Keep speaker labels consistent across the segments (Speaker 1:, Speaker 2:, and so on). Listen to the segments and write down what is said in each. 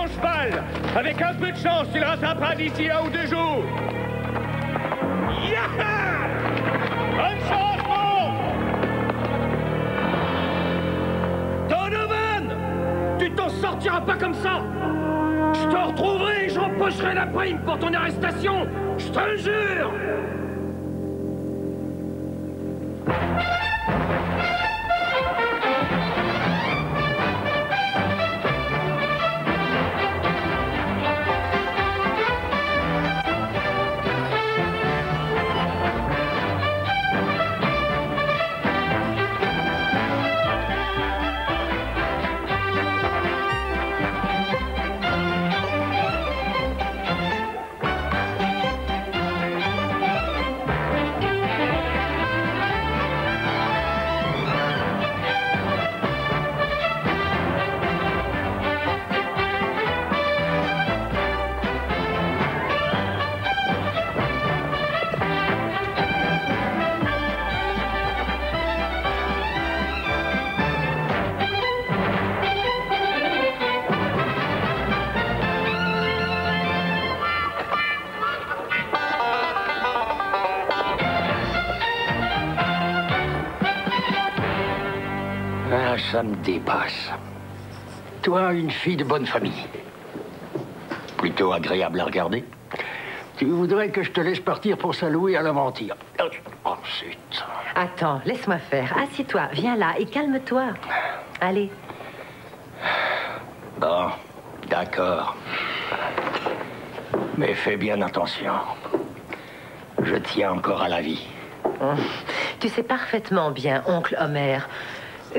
Speaker 1: ton cheval. Avec un peu de chance, tu le rattraperas d'ici 1 ou 2 jours. Yaha! Bonne chance, mon! Donovan! Tu t'en sortiras pas comme ça! Je te retrouverai et j'empocherai la prime pour ton arrestation! Je te le jure!
Speaker 2: Ah, ça me dépasse. Toi, une fille de bonne famille. Plutôt agréable à regarder. Tu voudrais que je te laisse partir pour Saint-Louis à l'aventure. Ensuite...
Speaker 3: Attends, laisse-moi faire. Assieds-toi, viens là et calme-toi. Allez.
Speaker 2: Bon, d'accord. Mais fais bien attention. Je tiens encore à la vie.
Speaker 3: Tu sais parfaitement bien, oncle Homer,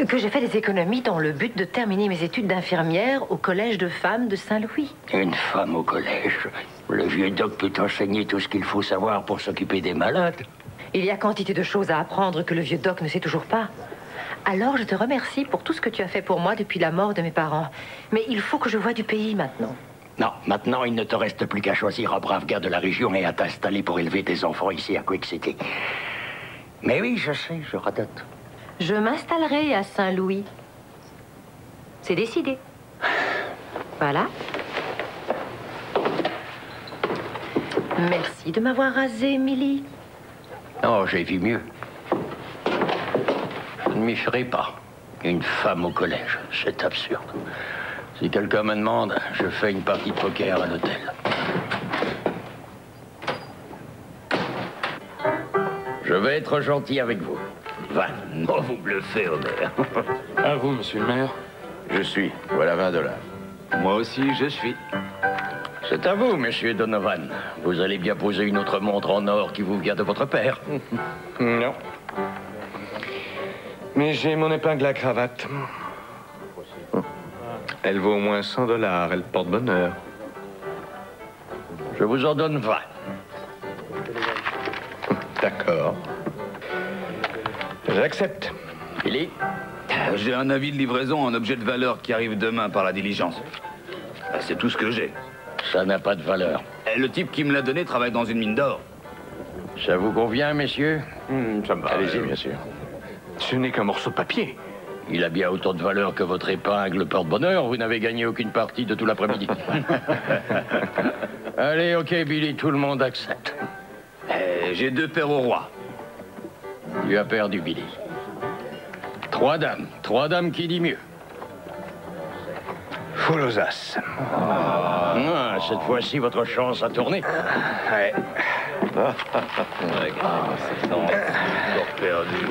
Speaker 3: que j'ai fait des économies dans le but de terminer mes études d'infirmière au collège de femmes de Saint-Louis.
Speaker 2: Une femme au collège? Le vieux doc peut enseigner tout ce qu'il faut savoir pour s'occuper des malades.
Speaker 3: Il y a quantité de choses à apprendre que le vieux doc ne sait toujours pas. Alors je te remercie pour tout ce que tu as fait pour moi depuis la mort de mes parents. Mais il faut que je voie du pays maintenant.
Speaker 2: Non, maintenant il ne te reste plus qu'à choisir un brave gars de la région et à t'installer pour élever tes enfants ici à Quick City. Mais oui, je sais, je radote.
Speaker 3: Je m'installerai à Saint-Louis. C'est décidé. Voilà. Merci de m'avoir rasé, Millie.
Speaker 2: Oh, j'ai vu mieux. Je ne m'y ferai pas. Une femme au collège, c'est absurde. Si quelqu'un me demande, je fais une partie de poker à l'hôtel. Je vais être gentil avec vous. Va, non, vous bluffez, Homer.
Speaker 4: À vous, monsieur le maire.
Speaker 5: Je suis. Voilà $20.
Speaker 4: Moi aussi, je suis.
Speaker 2: C'est à vous, monsieur Donovan. Vous allez bien poser une autre montre en or qui vous vient de votre père.
Speaker 4: Non. Mais j'ai mon épingle à cravate. Elle vaut au moins $100. Elle porte bonheur.
Speaker 2: Je vous en donne 20.
Speaker 4: D'accord. J'accepte.
Speaker 2: Billy?
Speaker 5: J'ai un avis de livraison en objet de valeur qui arrive demain par la diligence. C'est tout ce que j'ai.
Speaker 2: Ça n'a pas de valeur.
Speaker 5: Et le type qui me l'a donné travaille dans une mine d'or.
Speaker 2: Ça vous convient, messieurs?
Speaker 4: Ça me va. Allez-y, bien sûr. Ce n'est qu'un morceau de papier.
Speaker 2: Il a bien autant de valeur que votre épingle porte-bonheur. Vous n'avez gagné aucune partie de tout l'après-midi. Allez, OK, Billy, tout le monde accepte.
Speaker 5: J'ai 2 paires au roi.
Speaker 2: Tu as perdu, Billy. 3 dames. 3 dames qui dit mieux.
Speaker 4: Full aux as.
Speaker 2: Ah, cette fois-ci, votre chance a tourné.
Speaker 4: Ouais.
Speaker 5: Encore perdu.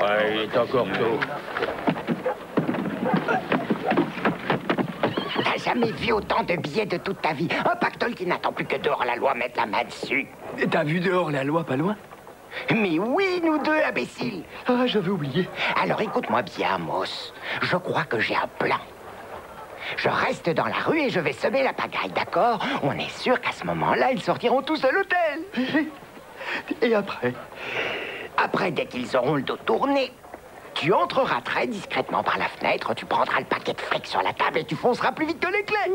Speaker 2: Ouais, il est encore tôt.
Speaker 6: T'as jamais vu autant de billets de toute ta vie. Un pactole qui n'attend plus que dehors la loi mettre la main dessus.
Speaker 7: T'as vu dehors la loi pas loin?
Speaker 6: Mais oui, nous deux, imbéciles.
Speaker 7: Ah, j'avais oublié.
Speaker 6: Alors écoute-moi bien, Amos. Je crois que j'ai un plan. Je reste dans la rue et je vais semer la pagaille, d'accord? On est sûr qu'à ce moment-là, ils sortiront tous de l'hôtel.
Speaker 7: Et après?
Speaker 6: Après, dès qu'ils auront le dos tourné, tu entreras très discrètement par la fenêtre, tu prendras le paquet de fric sur la table et tu fonceras plus vite que l'éclair.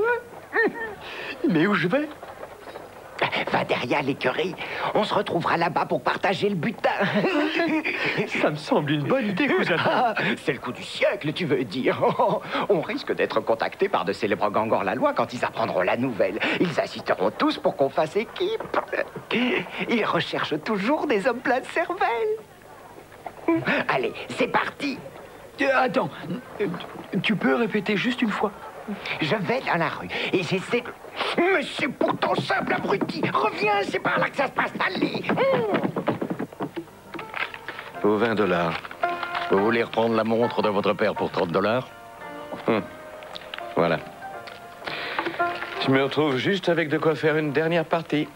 Speaker 7: Mais où je vais?
Speaker 6: Va derrière l'écurie. On se retrouvera là-bas pour partager le butin.
Speaker 7: Ça me semble une bonne idée, cousin.
Speaker 6: Ah, c'est le coup du siècle, tu veux dire. On risque d'être contactés par de célèbres gangors la loi quand ils apprendront la nouvelle. Ils assisteront tous pour qu'on fasse équipe. Ils recherchent toujours des hommes pleins de cervelle. Allez, c'est parti.
Speaker 7: Attends, tu peux répéter juste une fois?
Speaker 6: Je vais dans la rue et j'essaie de... Mais c'est pourtant simple, abruti. Reviens, c'est par là que ça se passe. Allez.
Speaker 2: Pour 20 $. Vous voulez reprendre la montre de votre père pour 30 $? Voilà.
Speaker 4: Je me retrouve juste avec de quoi faire une dernière partie.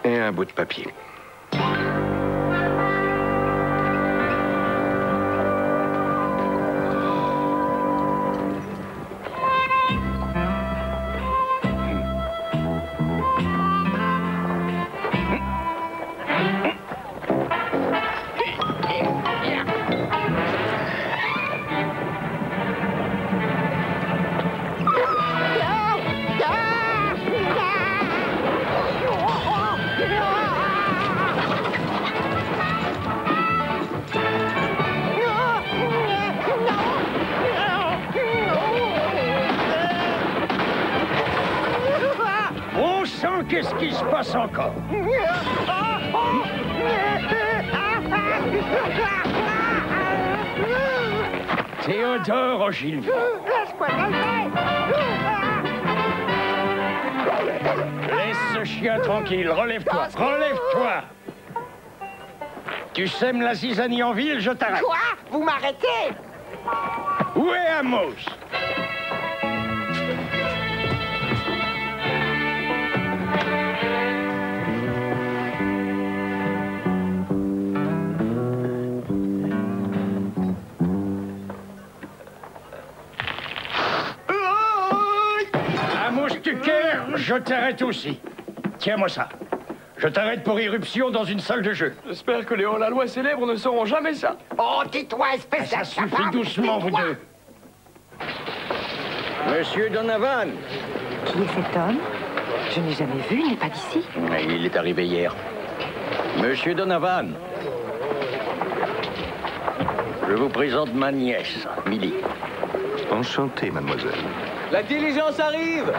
Speaker 4: Et un bout de papier.
Speaker 1: Bon sang, qu'est-ce qui se passe encore? Théodore Ogilvy. Laisse ce chien tranquille, relève-toi, relève-toi. Tu sèmes la zizanie en ville, je t'arrête.
Speaker 6: Quoi? Vous m'arrêtez?
Speaker 1: Où est Amos? Amos Tucker, je t'arrête aussi. Tiens-moi ça. Je t'arrête pour irruption dans une salle de jeu.
Speaker 7: J'espère que les hors-la-loi célèbres ne sauront jamais ça.
Speaker 6: Oh, tais-toi, espèce
Speaker 1: Ça suffit
Speaker 6: d'incapable.
Speaker 1: doucement, vous
Speaker 6: Tais-toi.
Speaker 1: deux. Monsieur Donovan.
Speaker 3: Qui est cet homme? Je n'ai jamais vu, il n'est pas d'ici.
Speaker 2: Il est arrivé hier. Monsieur Donovan. Je vous présente ma nièce, Millie.
Speaker 4: Enchanté, mademoiselle.
Speaker 7: La diligence arrive!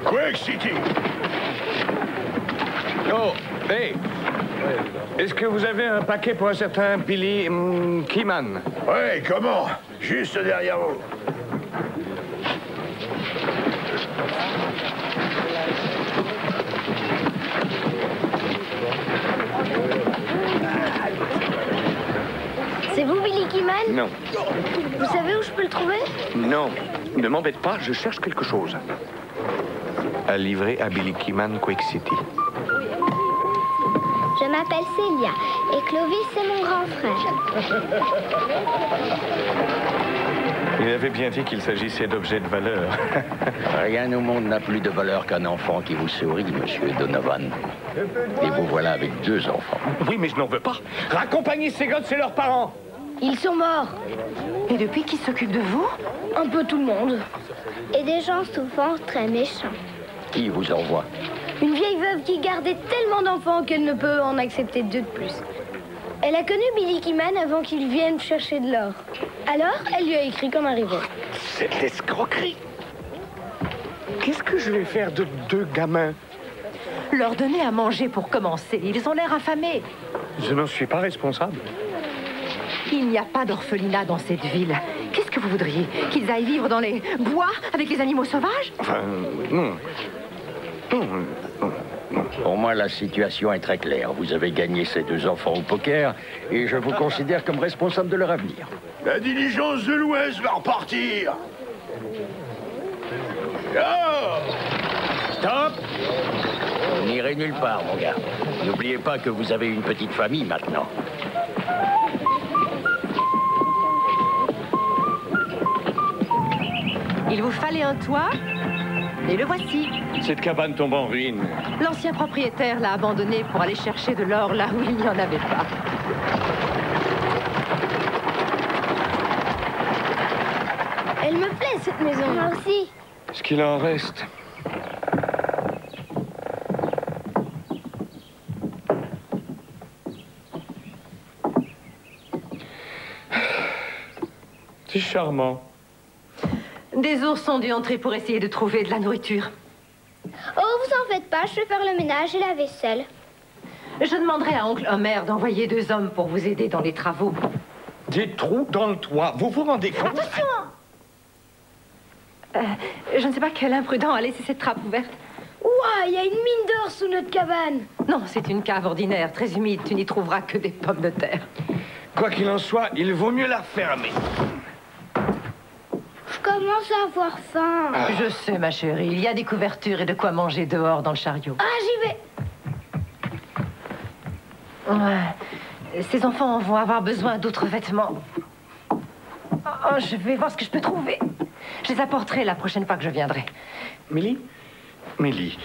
Speaker 1: Quake City.
Speaker 4: Oh, hey! Est-ce que vous avez un paquet pour un certain Billy Keyman?
Speaker 1: Ouais, comment? Juste derrière vous.
Speaker 8: C'est vous, Billy Keyman?
Speaker 4: Non.
Speaker 8: Vous savez où je peux le trouver?
Speaker 4: Non. Ne m'embête pas, je cherche quelque chose. À livrer à Billy Keyman, Quake City.
Speaker 8: Je m'appelle Célia et Clovis, c'est mon grand frère.
Speaker 4: Il avait bien dit qu'il s'agissait d'objets de valeur.
Speaker 2: Rien au monde n'a plus de valeur qu'un enfant qui vous sourit, monsieur Donovan. Et vous voilà avec 2 enfants.
Speaker 4: Oui, mais je n'en veux pas.
Speaker 1: Raccompagnez ces gosses et leurs parents.
Speaker 8: Ils sont morts.
Speaker 3: Et depuis, qui s'occupe de vous?
Speaker 8: Un peu tout le monde. Et des gens souvent très méchants.
Speaker 2: Qui vous envoie?
Speaker 8: Une vieille veuve qui gardait tellement d'enfants qu'elle ne peut en accepter 2 de plus. Elle a connu Billy Keyman avant qu'il vienne chercher de l'or. Alors, elle lui a écrit qu'en arrivant.
Speaker 4: Cette escroquerie. Qu'est-ce que je vais faire de 2 gamins?
Speaker 3: Leur donner à manger pour commencer. Ils ont l'air affamés.
Speaker 4: Je n'en suis pas responsable.
Speaker 3: Il n'y a pas d'orphelinat dans cette ville. Qu'est-ce que vous voudriez? Qu'ils aillent vivre dans les bois avec les animaux sauvages?
Speaker 4: Enfin, non. Non, non, non.
Speaker 2: Pour moi, la situation est très claire. Vous avez gagné ces 2 enfants au poker et je vous considère comme responsable de leur avenir.
Speaker 1: La diligence de l'Ouest va repartir. Oh! Stop!
Speaker 2: Vous n'irez nulle part, mon gars. N'oubliez pas que vous avez une petite famille maintenant.
Speaker 3: Il vous fallait un toit? Et le voici.
Speaker 4: Cette cabane tombe en ruine.
Speaker 3: L'ancien propriétaire l'a abandonné pour aller chercher de l'or là où il n'y en avait pas.
Speaker 8: Elle me plaît, cette maison. Moi aussi.
Speaker 4: Ce qu'il en reste. C'est charmant.
Speaker 3: Des ours ont dû entrer pour essayer de trouver de la nourriture.
Speaker 8: Oh, vous en faites pas, je vais faire le ménage et la vaisselle.
Speaker 3: Je demanderai à oncle Homer d'envoyer 2 hommes pour vous aider dans les travaux.
Speaker 4: Des trous dans le toit. Vous vous rendez compte?
Speaker 3: Attention! Je ne sais pas quel imprudent a laissé cette trappe ouverte.
Speaker 8: Ouah, il y a une mine d'or sous notre cabane.
Speaker 3: Non, c'est une cave ordinaire, très humide. Tu n'y trouveras que des pommes de terre.
Speaker 4: Quoi qu'il en soit, il vaut mieux la refermer.
Speaker 8: Je commence à avoir faim.
Speaker 3: Je sais, ma chérie, il y a des couvertures et de quoi manger dehors dans le chariot.
Speaker 8: Ah, j'y vais.
Speaker 3: Ouais. Ces enfants vont avoir besoin d'autres vêtements. Oh, je vais voir ce que je peux trouver. Je les apporterai la prochaine fois que je viendrai.
Speaker 4: Millie? Millie,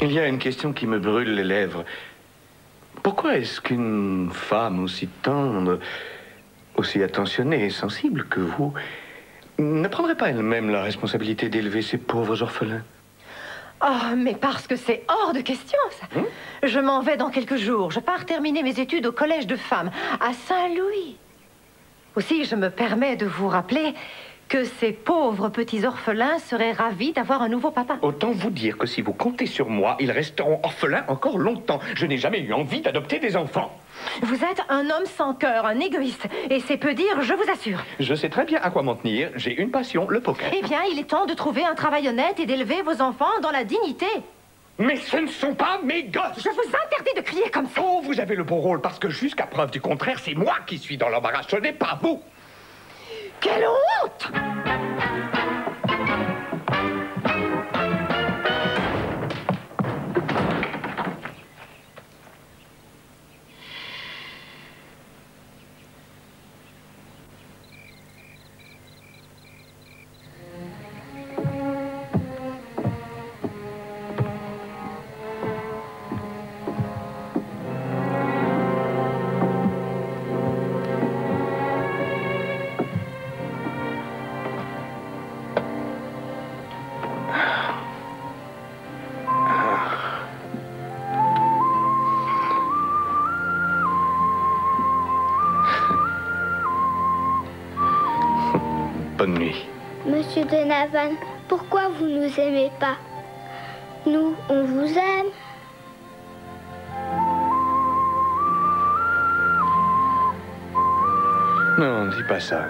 Speaker 4: il y a une question qui me brûle les lèvres. Pourquoi est-ce qu'une femme aussi tendre, aussi attentionnée et sensible que vous ne prendrait pas elle-même la responsabilité d'élever ces pauvres orphelins?
Speaker 3: Oh, mais parce que c'est hors de question, ça. Je m'en vais dans quelques jours. Je pars terminer mes études au collège de femmes à Saint-Louis. Aussi, je me permets de vous rappeler que ces pauvres petits orphelins seraient ravis d'avoir un nouveau papa.
Speaker 4: Autant vous dire que si vous comptez sur moi, ils resteront orphelins encore longtemps. Je n'ai jamais eu envie d'adopter des enfants.
Speaker 3: Vous êtes un homme sans cœur, un égoïste. Et c'est peu dire, je vous assure.
Speaker 4: Je sais très bien à quoi m'en tenir. J'ai une passion, le poker.
Speaker 3: Eh bien, il est temps de trouver un travail honnête et d'élever vos enfants dans la dignité.
Speaker 4: Mais ce ne sont pas mes gosses!
Speaker 3: Je vous interdis de crier comme ça.
Speaker 4: Oh, vous avez le beau rôle, parce que jusqu'à preuve du contraire, c'est moi qui suis dans l'embarras, ce n'est pas vous!
Speaker 3: Quelle honte!
Speaker 4: Bonne nuit.
Speaker 8: Monsieur Donovan, pourquoi vous nous aimez pas? Nous, on vous aime.
Speaker 4: Non, dis pas ça.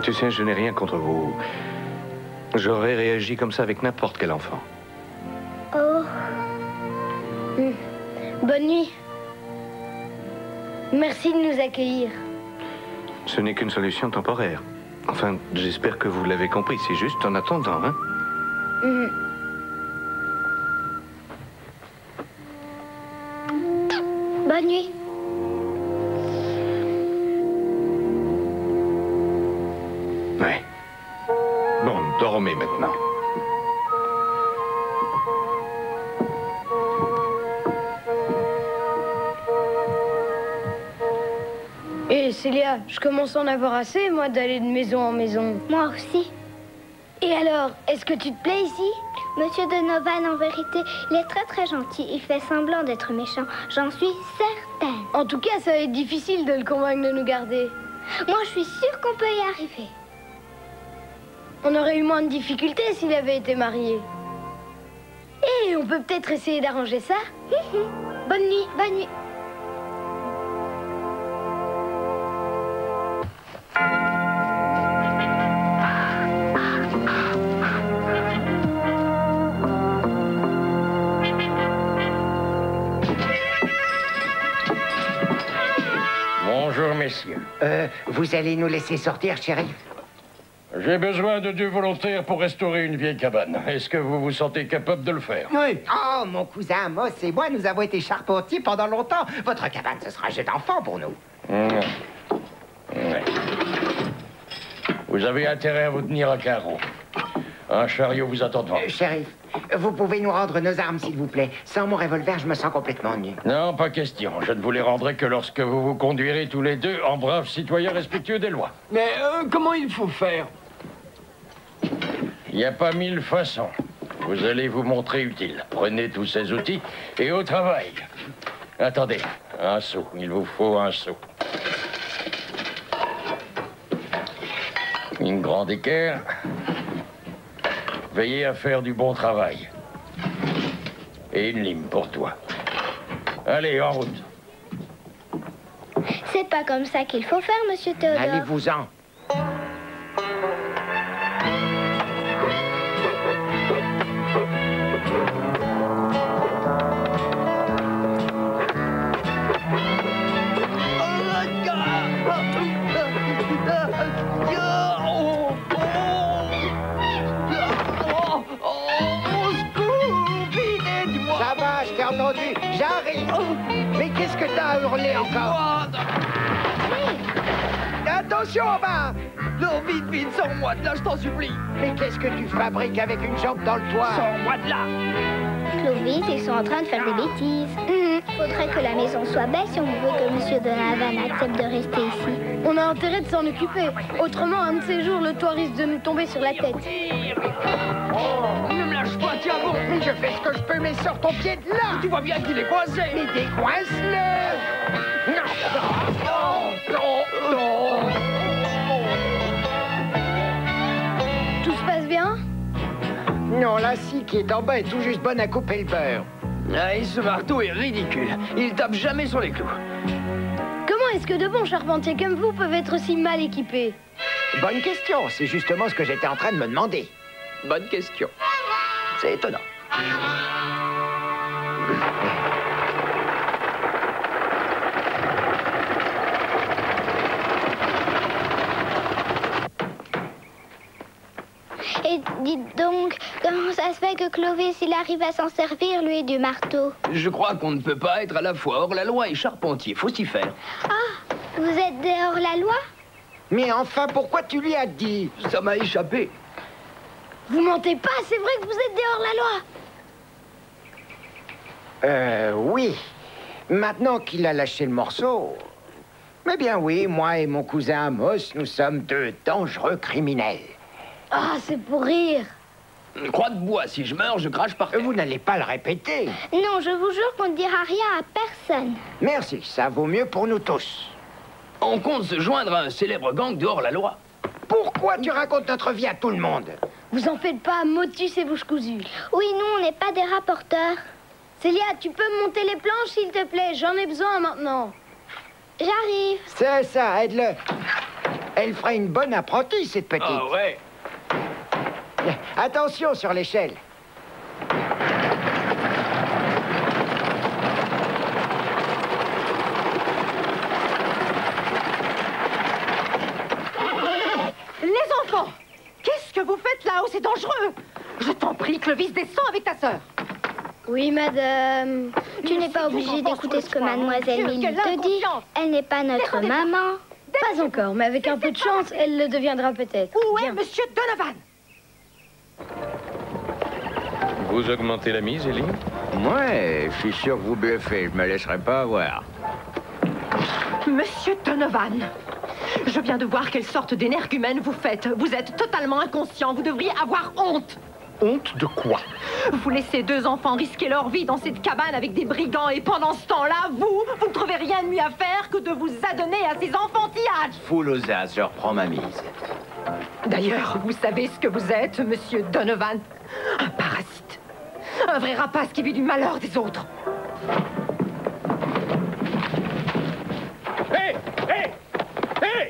Speaker 4: Tu sais, je n'ai rien contre vous. J'aurais réagi comme ça avec n'importe quel enfant.
Speaker 8: Oh. Bonne nuit. Merci de nous accueillir.
Speaker 4: Ce n'est qu'une solution temporaire. Enfin, j'espère que vous l'avez compris. C'est juste en attendant, hein?
Speaker 8: Bonne nuit.
Speaker 4: Ouais. Bon, dormez maintenant.
Speaker 8: Et Célia, je commence à en avoir assez, moi, d'aller de maison en maison. Moi aussi. Et alors, est-ce que tu te plais ici? Monsieur Donovan, en vérité, il est très très gentil. Il fait semblant d'être méchant. J'en suis certaine. En tout cas, ça va être difficile de le convaincre de nous garder. Moi, je suis sûre qu'on peut y arriver. On aurait eu moins de difficultés s'il avait été marié. Et on peut peut-être essayer d'arranger ça. Bonne nuit, bonne nuit.
Speaker 2: Bonjour, messieurs.
Speaker 6: Vous allez nous laisser sortir, shérif?
Speaker 2: J'ai besoin de 2 volontaires pour restaurer une vieille cabane. Est-ce que vous vous sentez capable de le faire?
Speaker 6: Oui. Oh, mon cousin Moss et moi, nous avons été charpentiers pendant longtemps. Votre cabane, ce sera un jeu d'enfant pour nous.
Speaker 2: Ouais. Vous avez intérêt à vous tenir à carreau. Un chariot vous attend devant.
Speaker 6: Shérif, vous pouvez nous rendre nos armes, s'il vous plaît. Sans mon revolver, je me sens complètement nu.
Speaker 2: Non, pas question. Je ne vous les rendrai que lorsque vous vous conduirez tous les deux en braves citoyens respectueux des lois.
Speaker 7: Mais comment il faut faire?
Speaker 2: Il n'y a pas 1000 façons. Vous allez vous montrer utile. Prenez tous ces outils et au travail. Attendez, un seau. Il vous faut un seau. Une grande équerre. Veillez à faire du bon travail. Et une lime pour toi. Allez, en route.
Speaker 8: C'est pas comme ça qu'il faut faire, monsieur Théodore.
Speaker 6: Allez-vous-en. Ça va, je t'ai entendu. J'arrive. Mais qu'est-ce que t'as hurlé encore? Attention en bas!
Speaker 7: Non, vite, vite, sors-moi de là, je t'en supplie.
Speaker 6: Mais qu'est-ce que tu fabriques avec une jambe dans le toit?
Speaker 7: Sors-moi de là.
Speaker 8: Clovis, ils sont en train de faire des bêtises. Faudrait que la maison soit belle si on veut que monsieur Donovan accepte de rester ici.
Speaker 9: On a intérêt de s'en occuper. Autrement, un de ces jours, le toit risque de nous tomber sur la tête.
Speaker 7: Ne me lâche pas, tiens bon.
Speaker 6: Mais je fais ce que je peux, mais sors ton pied de là!
Speaker 7: Tu vois bien qu'il est coincé.
Speaker 6: Mais décoince-le!
Speaker 9: Tout se passe bien?
Speaker 6: Non, la scie qui est en bas est tout juste bonne à couper le beurre.
Speaker 7: Ah, et ce marteau est ridicule. Il tape jamais sur les clous.
Speaker 9: Comment est-ce que de bons charpentiers comme vous peuvent être si mal équipés?
Speaker 6: Bonne question, c'est justement ce que j'étais en train de me demander.
Speaker 7: Bonne question. C'est étonnant.
Speaker 8: Et dites donc, comment ça se fait que Clovis, il arrive à s'en servir, lui, du marteau?
Speaker 7: Je crois qu'on ne peut pas être à la fois hors-la-loi et charpentier. Faut s'y faire.
Speaker 8: Ah, vous êtes des hors-la-loi?
Speaker 6: Mais enfin, pourquoi tu lui as dit?
Speaker 7: Ça m'a échappé.
Speaker 9: Vous mentez pas, c'est vrai que vous êtes des hors-la-loi.
Speaker 6: Oui. Maintenant qu'il a lâché le morceau... Mais bien oui, moi et mon cousin Amos, nous sommes deux dangereux criminels.
Speaker 9: Ah, c'est pour rire.
Speaker 7: Croix de bois, si je meurs, je crache par terre.
Speaker 6: Vous n'allez pas le répéter.
Speaker 8: Non, je vous jure qu'on ne dira rien à personne.
Speaker 6: Merci, ça vaut mieux pour nous tous.
Speaker 7: On compte se joindre à un célèbre gang de hors-la-loi.
Speaker 6: Pourquoi tu racontes notre vie à tout le monde?
Speaker 9: Vous en faites pas, motus et bouche cousue.
Speaker 8: Oui, nous, on n'est pas des rapporteurs.
Speaker 9: Célia, tu peux me monter les planches, s'il te plaît? J'en ai besoin maintenant.
Speaker 8: J'arrive.
Speaker 6: C'est ça, aide-le. Elle fera une bonne apprentie, cette petite.
Speaker 7: Ah ouais.
Speaker 6: Attention sur l'échelle.
Speaker 3: Les enfants, qu'est-ce que vous faites là-haut? C'est dangereux. Je t'en prie, Clovis, descends avec ta sœur.
Speaker 9: Oui, madame.
Speaker 8: Tu n'es pas obligé d'écouter ce que mademoiselle Milly te dit. Elle n'est pas notre maman.
Speaker 9: Pas encore, mais avec un peu de chance, elle le deviendra peut-être.
Speaker 3: Où est
Speaker 9: Viens.
Speaker 3: monsieur Donovan?
Speaker 4: Vous augmentez la mise, Ellie?
Speaker 2: Ouais, je suis sûr que vous bluffez. Je me laisserai pas avoir.
Speaker 3: Monsieur Donovan, je viens de voir quelle sorte d'énergumène vous faites. Vous êtes totalement inconscient. Vous devriez avoir honte.
Speaker 4: Honte de quoi?
Speaker 3: Vous laissez deux enfants risquer leur vie dans cette cabane avec des brigands et pendant ce temps-là, vous ne trouvez rien de mieux à faire que de vous adonner à ces enfantillages.
Speaker 5: Foule aux as, je reprends ma mise.
Speaker 3: D'ailleurs, vous savez ce que vous êtes, monsieur Donovan? Un parasite. Un vrai rapace qui vit du malheur des autres.
Speaker 1: Hé! Hé! Hé!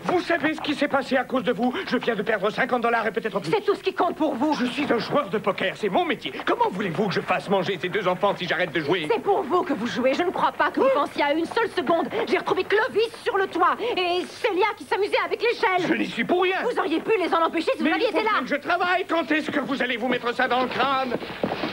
Speaker 1: Vous savez ce qui s'est passé à cause de vous? Je viens de perdre 50 $ et peut-être plus.
Speaker 3: C'est tout ce qui compte pour vous.
Speaker 1: Je suis un joueur de poker, c'est mon métier. Comment voulez-vous que je fasse manger ces deux enfants si j'arrête de jouer?
Speaker 3: C'est pour vous que vous jouez. Je ne crois pas que vous pensiez à une seule seconde. J'ai retrouvé Clovis sur le toit et Célia qui s'amusait avec l'échelle.
Speaker 1: Je n'y suis pour rien.
Speaker 3: Vous auriez pu les en empêcher si vous
Speaker 1: Mais
Speaker 3: aviez
Speaker 1: il faut
Speaker 3: été là.
Speaker 1: bien que je travaille. Quand est-ce que vous allez vous mettre ça dans le crâne?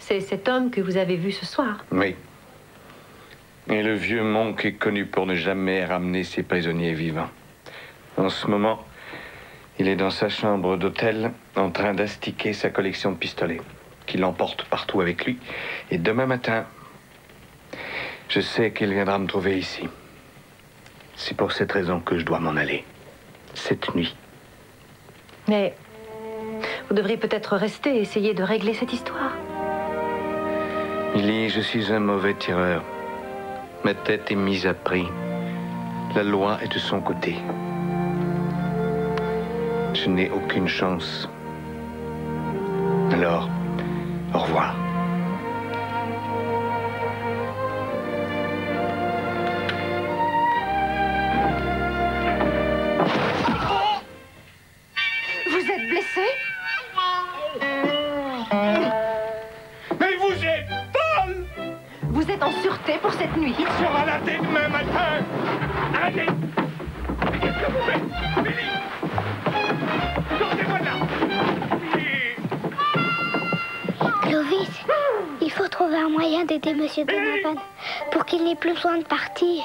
Speaker 3: C'est cet homme que vous avez vu ce soir.
Speaker 4: Oui. Et le vieux monk est connu pour ne jamais ramener ses prisonniers vivants. En ce moment, il est dans sa chambre d'hôtel en train d'astiquer sa collection de pistolets, qu'il emporte partout avec lui. Et demain matin, je sais qu'il viendra me trouver ici. C'est pour cette raison que je dois m'en aller. Cette nuit.
Speaker 3: Mais vous devriez peut-être rester et essayer de régler cette histoire.
Speaker 4: Millie, je suis un mauvais tireur. Ma tête est mise à prix. La loi est de son côté. Je n'ai aucune chance. Alors, au revoir.
Speaker 3: Vous êtes blessé?
Speaker 1: Mais vous êtes folle!
Speaker 3: Vous êtes en sûreté pour cette nuit.
Speaker 1: Il sera là dès demain matin! Arrêtez! Qu'est-ce que vous faites? Billy! Sortez-moi de là!
Speaker 8: Clovis, il faut trouver un moyen d'aider Monsieur Donovan pour qu'il n'ait plus besoin de partir.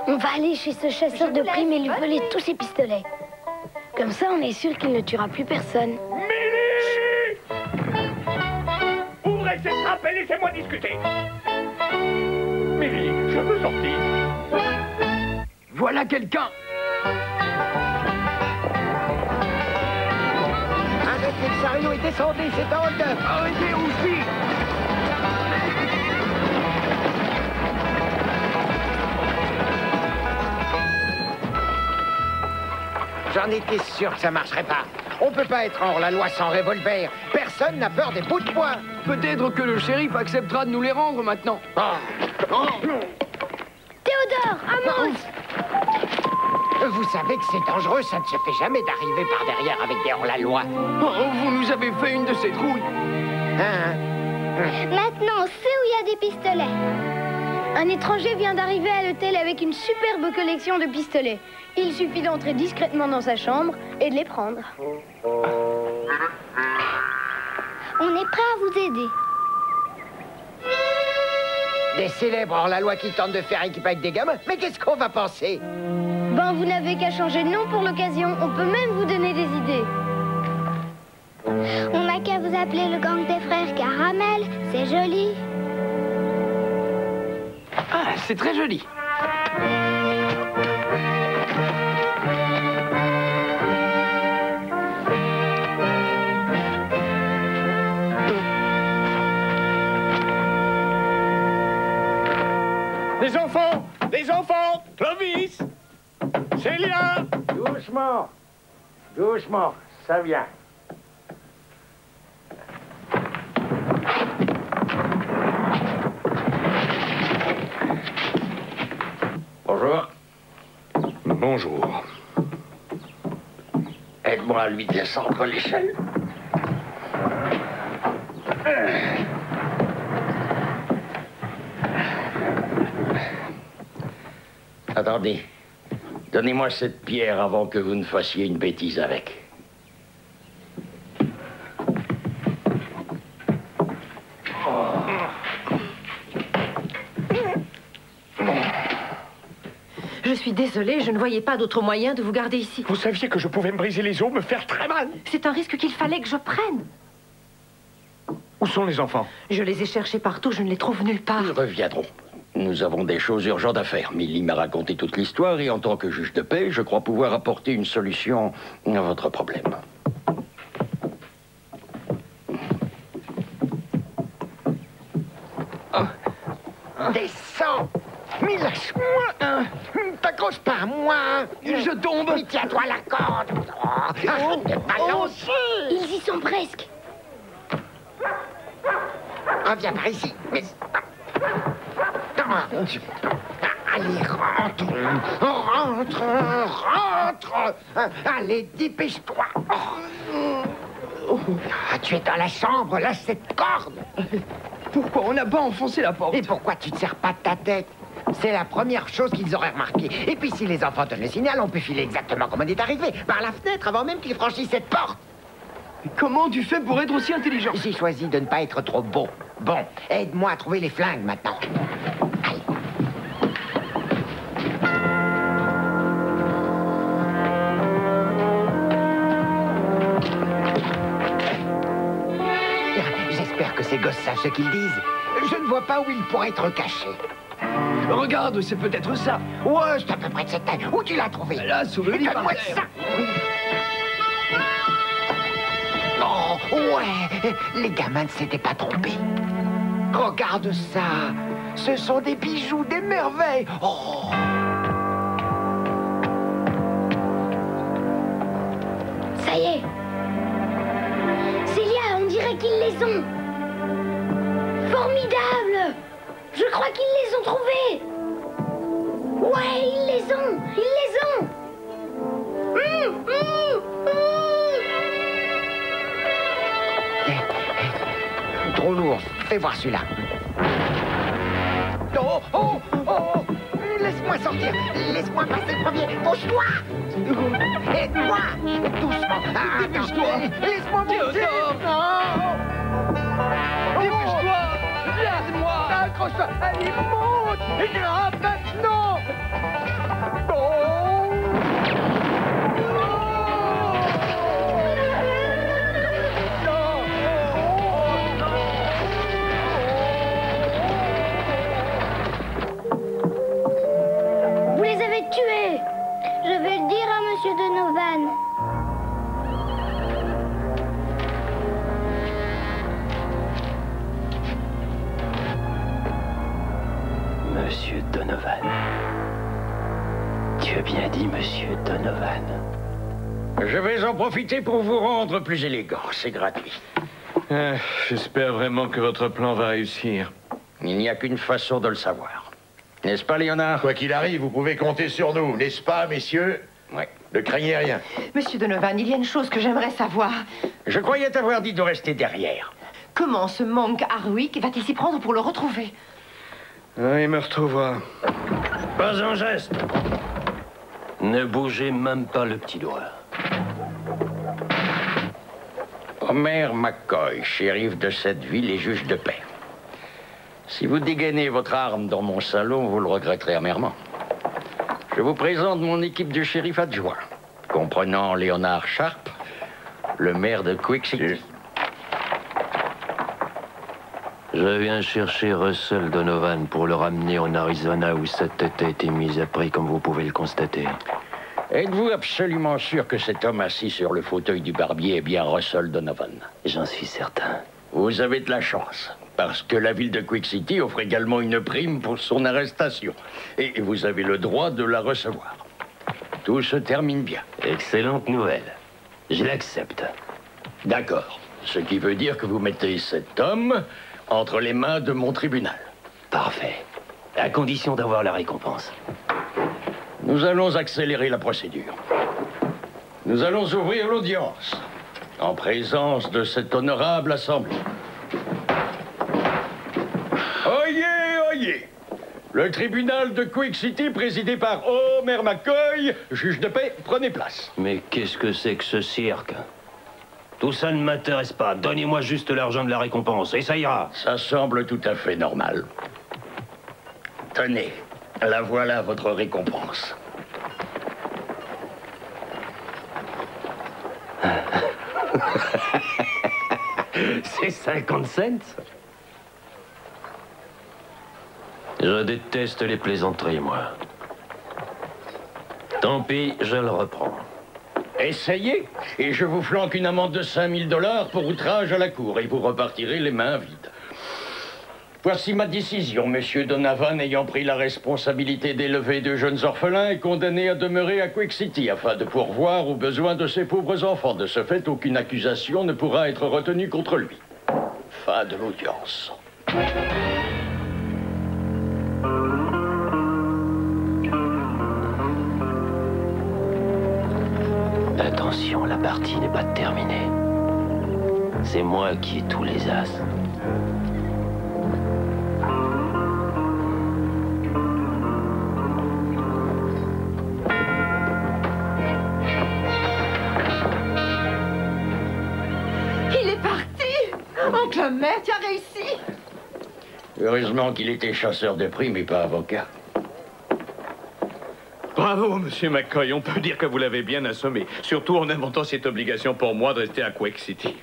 Speaker 9: On va aller chez ce chasseur de primes et lui voler tous ses pistolets. Comme ça, on est sûr qu'il ne tuera plus personne.
Speaker 1: Millie! Ouvrez cette trappe et laissez-moi discuter! Millie, je veux sortir!
Speaker 7: Voilà quelqu'un.
Speaker 6: Arrêtez le chariot et descendez, c'est un hold-up.
Speaker 7: Arrêtez aussi.
Speaker 6: J'en étais sûr que ça marcherait pas. On peut pas être hors la loi sans revolver. Personne n'a peur des bouts de poing.
Speaker 7: Peut-être que le shérif acceptera de nous les rendre maintenant.
Speaker 8: Théodore, Amos!
Speaker 6: Vous savez que c'est dangereux, ça ne se fait jamais d'arriver par derrière avec des hors-la-loi.
Speaker 7: Oh, vous nous avez fait une de ces trouilles.
Speaker 6: Hein?
Speaker 8: Maintenant, on sait où il y a des pistolets.
Speaker 9: Un étranger vient d'arriver à l'hôtel avec une superbe collection de pistolets. Il suffit d'entrer discrètement dans sa chambre et de les prendre.
Speaker 8: On est prêt à vous aider.
Speaker 6: Des célèbres hors-la-loi qui tentent de faire équipe avec des gamins. Mais qu'est-ce qu'on va penser?
Speaker 9: Ben, vous n'avez qu'à changer de nom pour l'occasion. On peut même vous donner des idées.
Speaker 8: On n'a qu'à vous appeler le gang des frères Caramel. C'est joli.
Speaker 7: Ah, c'est très joli.
Speaker 1: Les enfants! Les enfants! Clovis! Célia!
Speaker 2: Doucement. Doucement. Ça vient. Bonjour.
Speaker 4: Bonjour.
Speaker 2: Aide-moi à lui descendre l'échelle. Attendez. Donnez-moi cette pierre avant que vous ne fassiez une bêtise avec.
Speaker 3: Je suis désolée, je ne voyais pas d'autre moyen de vous garder ici.
Speaker 1: Vous saviez que je pouvais me briser les os, me faire très mal.
Speaker 3: C'est un risque qu'il fallait que je prenne.
Speaker 4: Où sont les enfants?
Speaker 3: Je les ai cherchés partout, je ne les trouve nulle part.
Speaker 2: Ils reviendront. Nous avons des choses urgentes à faire. Millie m'a raconté toute l'histoire et en tant que juge de paix, je crois pouvoir apporter une solution à votre problème.
Speaker 6: Descends! Mais lâche-moi! T'accroches pas à moi!
Speaker 7: Je tombe.
Speaker 6: Mais tiens-toi la corde! Arrête de balancer!
Speaker 8: Ils y sont presque.
Speaker 6: Reviens par ici! Mais... Allez, rentre! Rentre! Rentre! Allez, dépêche-toi! Tu es dans la chambre, lâche cette corde!
Speaker 7: Pourquoi on n'a pas enfoncé la porte?
Speaker 6: Et pourquoi tu ne te sers pas de ta tête? C'est la première chose qu'ils auraient remarqué. Et puis si les enfants te le signalent, on peut filer exactement comme on est arrivé, par la fenêtre, avant même qu'ils franchissent cette porte.
Speaker 7: Comment tu fais pour être aussi intelligent?
Speaker 6: J'ai choisi de ne pas être trop beau. Bon, aide-moi à trouver les flingues maintenant. Allez. J'espère que ces gosses savent ce qu'ils disent. Je ne vois pas où ils pourraient être cachés.
Speaker 7: Regarde, c'est peut-être ça.
Speaker 6: Ouais, c'est à peu près de cette taille. Où tu l'as trouvé?
Speaker 7: Là, sous le lit par
Speaker 6: Donne-moi
Speaker 7: terre.
Speaker 6: ça. Oh, ouais, les gamins ne s'étaient pas trompés. Regarde ça. Ce sont des bijoux, des merveilles. Oh.
Speaker 8: Ça y est. Célia, on dirait qu'ils les ont. Formidable. Je crois qu'ils les ont trouvés. Ouais, ils les ont. Ils les ont.
Speaker 6: Trop lourd. Fais voir celui-là. Oh, oh, oh. Laisse-moi sortir. Laisse-moi passer le premier. Bouge-toi. Aide-moi. Doucement. Ah,
Speaker 7: Dépêche-toi.
Speaker 6: Laisse-moi monter.
Speaker 7: Théodore.
Speaker 6: Non.
Speaker 7: Dépêche-toi. Aide-moi.
Speaker 6: Accroche-toi. Allez, monte. Ah, maintenant.
Speaker 8: Vous les avez tués. Je vais le dire à Monsieur Donovan.
Speaker 2: Monsieur Donovan. Tu as bien dit, Monsieur Donovan. Je vais en profiter pour vous rendre plus élégant. C'est gratuit.
Speaker 4: J'espère vraiment que votre plan va réussir.
Speaker 2: Il n'y a qu'une façon de le savoir. N'est-ce pas, Léonard?
Speaker 10: Quoi qu'il arrive, vous pouvez compter sur nous, n'est-ce pas, messieurs?
Speaker 2: Oui.
Speaker 10: Ne craignez rien.
Speaker 3: Monsieur Donovan, il y a une chose que j'aimerais savoir.
Speaker 2: Je croyais t'avoir dit de rester derrière.
Speaker 3: Comment ce Monk Hardwick va-t-il s'y prendre pour le retrouver?
Speaker 4: Il me retrouvera.
Speaker 2: Pas un geste.
Speaker 11: Ne bougez même pas le petit doigt.
Speaker 2: Homer McCoy, shérif de cette ville et juge de paix. Si vous dégainez votre arme dans mon salon, vous le regretterez amèrement. Je vous présente mon équipe de shérif adjoint, comprenant Léonard Sharp, le maire de Quick City.
Speaker 11: Je viens chercher Russell Donovan pour le ramener en Arizona où sa tête a été mise à prix, comme vous pouvez le constater.
Speaker 2: Êtes-vous absolument sûr que cet homme assis sur le fauteuil du barbier est bien Russell Donovan?
Speaker 11: J'en suis certain.
Speaker 2: Vous avez de la chance, parce que la ville de Quick City offre également une prime pour son arrestation. Et vous avez le droit de la recevoir. Tout se termine bien.
Speaker 11: Excellente nouvelle. Je l'accepte.
Speaker 2: D'accord. Ce qui veut dire que vous mettez cet homme entre les mains de mon tribunal.
Speaker 11: Parfait. À condition d'avoir la récompense.
Speaker 2: Nous allons accélérer la procédure. Nous allons ouvrir l'audience en présence de cette honorable assemblée. Oyez, oyez! Le tribunal de Quick City, présidé par Homer McCoy, juge de paix, prenez place.
Speaker 11: Mais qu'est-ce que c'est que ce cirque? Tout ça ne m'intéresse pas. Donnez-moi juste l'argent de la récompense, et ça ira.
Speaker 2: Ça semble tout à fait normal. Tenez, la voilà votre récompense.
Speaker 11: C'est 50 cents? Je déteste les plaisanteries, moi. Tant pis, je le reprends.
Speaker 2: Essayez, et je vous flanque une amende de 5 000 $ pour outrage à la cour, et vous repartirez les mains vides. Voici ma décision. Monsieur Donovan, ayant pris la responsabilité d'élever deux jeunes orphelins, est condamné à demeurer à Quick City afin de pourvoir aux besoins de ces pauvres enfants. De ce fait, aucune accusation ne pourra être retenue contre lui. Fin de l'audience.
Speaker 11: Attention, la partie n'est pas terminée. C'est moi qui ai tous les as.
Speaker 3: Il est parti! Oncle Homer, tu as réussi!
Speaker 2: Heureusement qu'il était chasseur de primes et pas avocat.
Speaker 4: Bravo, monsieur McCoy. On peut dire que vous l'avez bien assommé. Surtout en inventant cette obligation pour moi de rester à Quake City.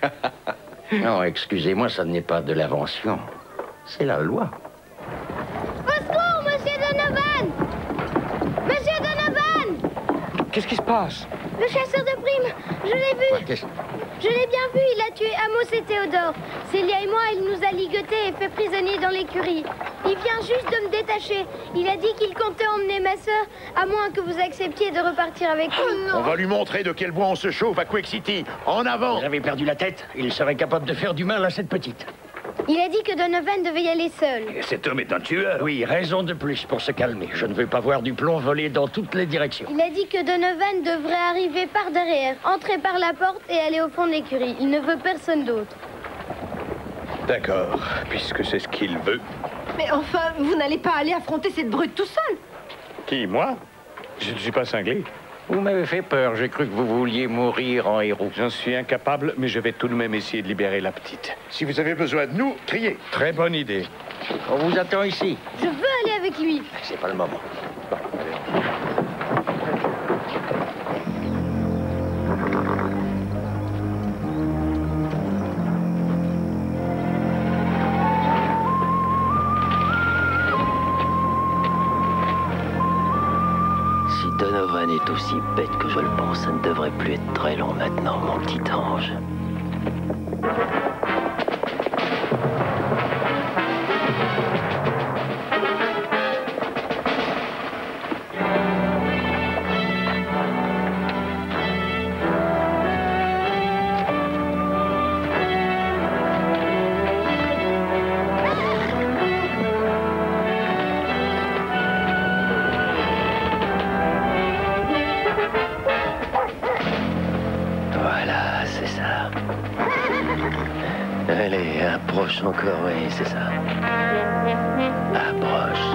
Speaker 2: Non, excusez-moi, ça n'est pas de l'invention. C'est la loi.
Speaker 9: Au secours, monsieur Donovan! Monsieur Donovan!
Speaker 7: Qu'est-ce qui se passe?
Speaker 9: Le chasseur de primes, je l'ai vu. Je l'ai bien vu, il a tué Amos et Théodore. Célia et moi, il nous a ligotés et fait prisonniers dans l'écurie. Il vient juste de me détacher. Il a dit qu'il comptait emmener ma sœur, à moins que vous acceptiez de repartir avec lui.
Speaker 10: On va lui montrer de quel bois on se chauffe à Quake City. En avant!
Speaker 2: Vous avez perdu la tête. Il serait capable de faire du mal à cette petite.
Speaker 9: Il a dit que Donovan devait y aller seul.
Speaker 4: Et cet homme est un tueur.
Speaker 2: Oui, raison de plus pour se calmer. Je ne veux pas voir du plomb voler dans toutes les directions.
Speaker 9: Il a dit que Donovan devrait arriver par derrière, entrer par la porte et aller au fond de l'écurie. Il ne veut personne d'autre.
Speaker 4: D'accord, puisque c'est ce qu'il veut.
Speaker 3: Mais enfin, vous n'allez pas aller affronter cette brute tout seul.
Speaker 4: Qui, moi? Je ne suis pas cinglé.
Speaker 2: Vous m'avez fait peur. J'ai cru que vous vouliez mourir en héros.
Speaker 4: J'en suis incapable, mais je vais tout de même essayer de libérer la petite.
Speaker 10: Si vous avez besoin de nous, criez.
Speaker 4: Très bonne idée.
Speaker 2: On vous attend ici.
Speaker 9: Je veux aller avec lui.
Speaker 2: C'est pas le moment.
Speaker 4: Bon, allez.
Speaker 11: Si Donovan est aussi bête que je le pense, ça ne devrait plus être très long maintenant, mon petit ange. Voilà, c'est ça. Allez, approche encore, oui, c'est ça. Approche.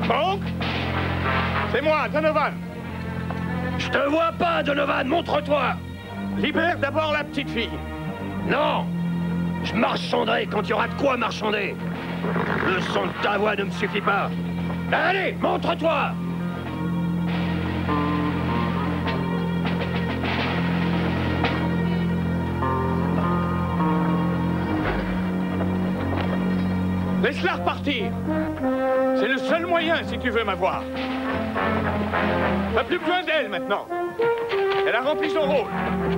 Speaker 4: Bon? C'est moi, Donovan.
Speaker 1: Je te vois pas, Donovan, montre-toi.
Speaker 4: Libère d'abord la petite fille.
Speaker 1: Non. Je marchanderai quand il y aura de quoi marchander. Le son de ta voix ne me suffit pas. Allez, montre-toi.
Speaker 4: Laisse-la repartir. C'est le seul moyen si tu veux m'avoir. T'as plus besoin d'elle maintenant. Elle a rempli son rôle.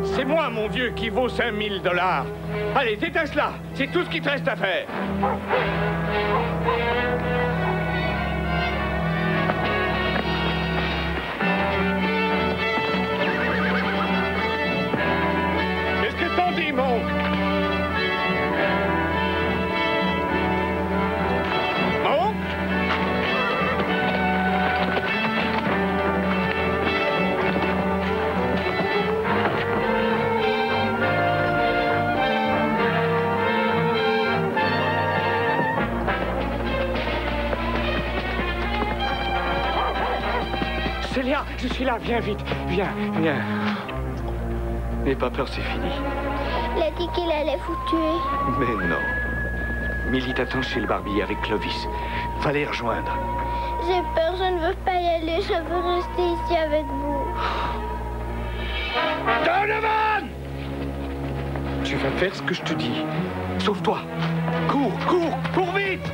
Speaker 4: C'est moi, mon vieux, qui vaut 5000 $. Allez, détache-la. C'est tout ce qui te reste à faire. Qu'est-ce que t'en dis, mon? Mon? Célia, je suis là, viens vite, viens, viens. N'aie pas peur, c'est fini.
Speaker 8: Il a dit qu'il allait vous tuer.
Speaker 4: Mais non. Millie t'attend chez le barbier avec Clovis. Va les rejoindre.
Speaker 8: J'ai peur, je ne veux pas y aller. Je veux rester ici avec vous.
Speaker 1: Donovan!
Speaker 4: Tu vas faire ce que je te dis. Sauve-toi. Cours, cours, cours vite!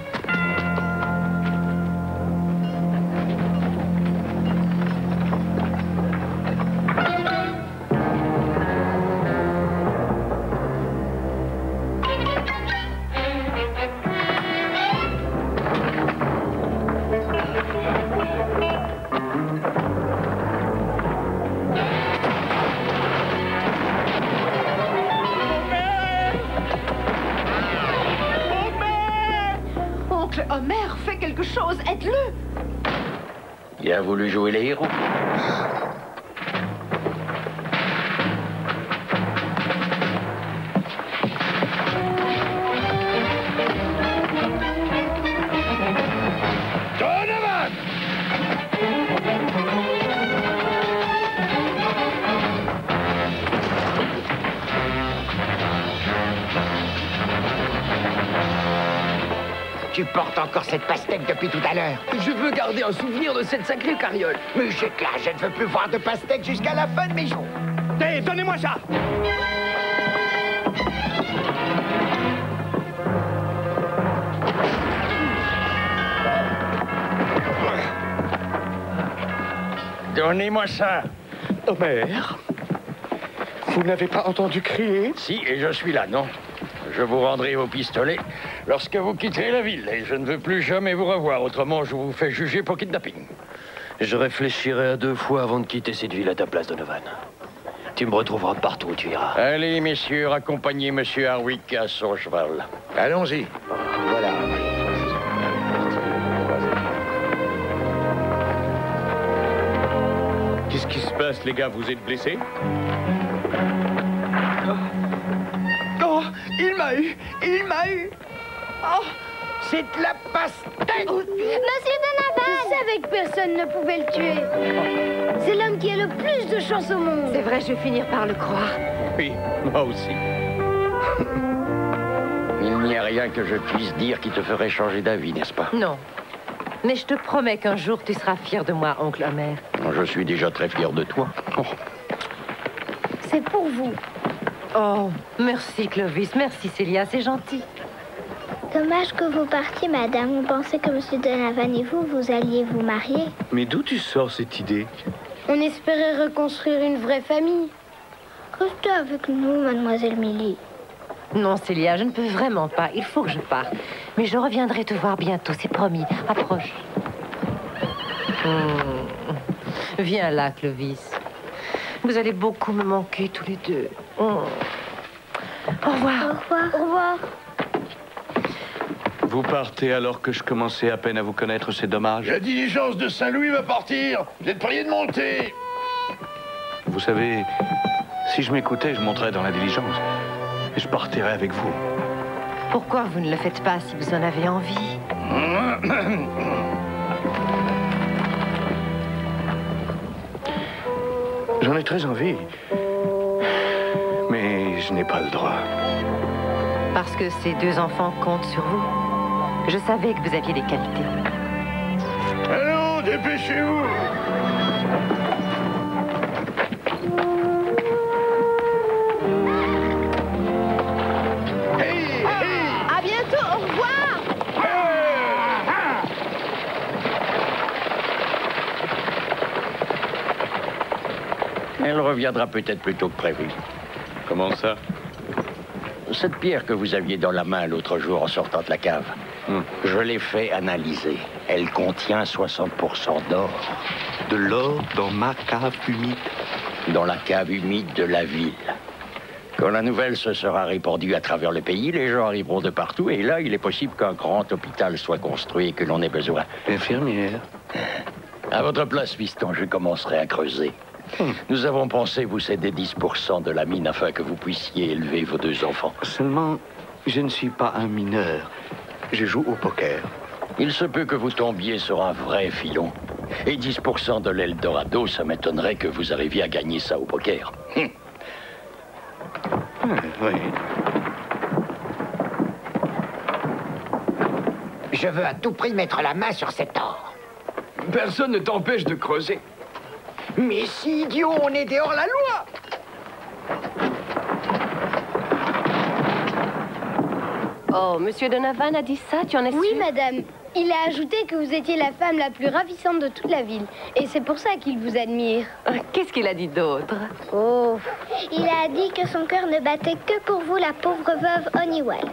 Speaker 3: Oncle Homer, fais quelque chose, aide-le!
Speaker 2: Il a voulu jouer les héros.
Speaker 6: tu portes encore cette pastèque depuis tout à l'heure?
Speaker 7: Je veux garder un souvenir de cette sacrée carriole.
Speaker 6: Mais jette-la, je ne veux plus voir de pastèque jusqu'à la fin de mes jours.
Speaker 1: Hé, donnez-moi ça!
Speaker 10: Donnez-moi ça.
Speaker 4: Omer, vous n'avez pas entendu crier?
Speaker 10: Si, et je suis là, non? Je vous rendrai vos pistolets lorsque vous quitterez la ville. Et je ne veux plus jamais vous revoir. Autrement, je vous fais juger pour kidnapping.
Speaker 11: Je réfléchirai à 2 fois avant de quitter cette ville à ta place, Donovan. Tu me retrouveras partout où tu iras.
Speaker 10: Allez, messieurs, accompagnez Monsieur Harwick à son cheval.
Speaker 1: Allons-y.
Speaker 10: Voilà.
Speaker 1: Qu'est-ce qui se passe, les gars? Vous êtes blessés?
Speaker 7: Oh, il m'a eu. Il m'a eu. Oh,
Speaker 6: C'est de la pastèque!
Speaker 9: Monsieur Donovan! Je savais que personne ne pouvait le tuer. C'est l'homme qui a le plus de chance au monde.
Speaker 3: C'est vrai, je vais finir par le croire.
Speaker 10: Oui, moi aussi. Il n'y a rien que je puisse dire qui te ferait changer d'avis, n'est-ce pas?
Speaker 3: Non. Mais je te promets qu'un jour, tu seras fier de moi, oncle Homer.
Speaker 10: Je suis déjà très fier de toi. Oh.
Speaker 9: C'est pour vous.
Speaker 3: Oh, merci, Clovis. Merci, Célia. C'est gentil.
Speaker 8: Dommage que vous partiez, madame. On pensait que monsieur Donovan et vous alliez vous marier.
Speaker 4: Mais d'où tu sors cette idée?
Speaker 9: On espérait reconstruire une vraie famille.
Speaker 8: Restez avec nous, mademoiselle Millie.
Speaker 3: Non, Célia, je ne peux vraiment pas. Il faut que je parte. Mais je reviendrai te voir bientôt, c'est promis. Approche. Viens là, Clovis. Vous allez beaucoup me manquer tous les deux. Au revoir.
Speaker 8: Au revoir.
Speaker 9: Au revoir.
Speaker 4: Vous partez alors que je commençais à peine à vous connaître, c'est dommage.
Speaker 10: La diligence de Saint-Louis va partir. Vous êtes priés de monter.
Speaker 4: Vous savez, si je m'écoutais, je monterais dans la diligence. Et je partirais avec vous.
Speaker 3: Pourquoi vous ne le faites pas si vous en avez envie?
Speaker 4: J'en ai très envie. Mais je n'ai pas le droit.
Speaker 3: Parce que ces 2 enfants comptent sur vous. Je savais que vous aviez des qualités.
Speaker 10: Allons, dépêchez-vous.
Speaker 9: À bientôt. Au revoir.
Speaker 10: Elle reviendra peut-être plus tôt que prévu.
Speaker 4: Comment ça?
Speaker 10: Cette pierre que vous aviez dans la main l'autre jour en sortant de la cave, je l'ai fait analyser. Elle contient 60% d'or.
Speaker 4: De l'or dans ma cave humide?
Speaker 10: Dans la cave humide de la ville. Quand la nouvelle se sera répandue à travers le pays, les gens arriveront de partout et là, il est possible qu'un grand hôpital soit construit et que l'on ait besoin.
Speaker 4: Infirmière.
Speaker 10: À votre place, fiston, je commencerai à creuser. Nous avons pensé vous céder 10% de la mine afin que vous puissiez élever vos 2 enfants.
Speaker 4: Seulement, je ne suis pas un mineur. Je joue au poker.
Speaker 10: Il se peut que vous tombiez sur un vrai filon. Et 10% de l'Eldorado, ça m'étonnerait que vous arriviez à gagner ça au poker.
Speaker 4: Oui.
Speaker 6: Je veux à tout prix mettre la main sur cet or.
Speaker 7: Personne ne t'empêche de creuser.
Speaker 6: Mais si, idiot, on est dehors la loi!
Speaker 3: Oh, monsieur Donovan a dit ça? Tu en es sûre?
Speaker 9: Oui, madame. Il a ajouté que vous étiez la femme la plus ravissante de toute la ville. Et c'est pour ça qu'il vous admire.
Speaker 3: Qu'est-ce qu'il a dit d'autre?
Speaker 9: Oh.
Speaker 8: Il a dit que son cœur ne battait que pour vous, la pauvre veuve Honeywell.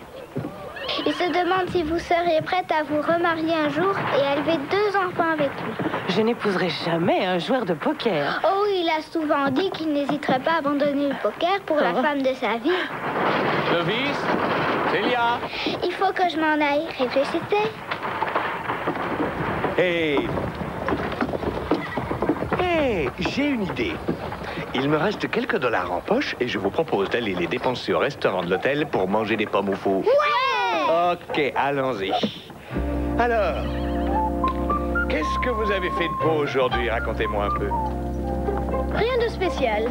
Speaker 8: Il se demande si vous seriez prête à vous remarier un jour et à élever 2 enfants avec lui.
Speaker 3: Je n'épouserai jamais un joueur de poker.
Speaker 8: Oh, il a souvent dit qu'il n'hésiterait pas à abandonner le poker pour la femme de sa vie.
Speaker 4: Clovis? Célia?
Speaker 8: Il faut que je m'en aille. Réfléchissez.
Speaker 4: Hey! Hey! J'ai une idée. Il me reste quelques dollars en poche et je vous propose d'aller les dépenser au restaurant de l'hôtel pour manger des pommes au four.
Speaker 8: Ouais!
Speaker 4: Ok, allons-y. Alors, qu'est-ce que vous avez fait de beau aujourd'hui? Racontez-moi un peu.
Speaker 9: Rien de spécial.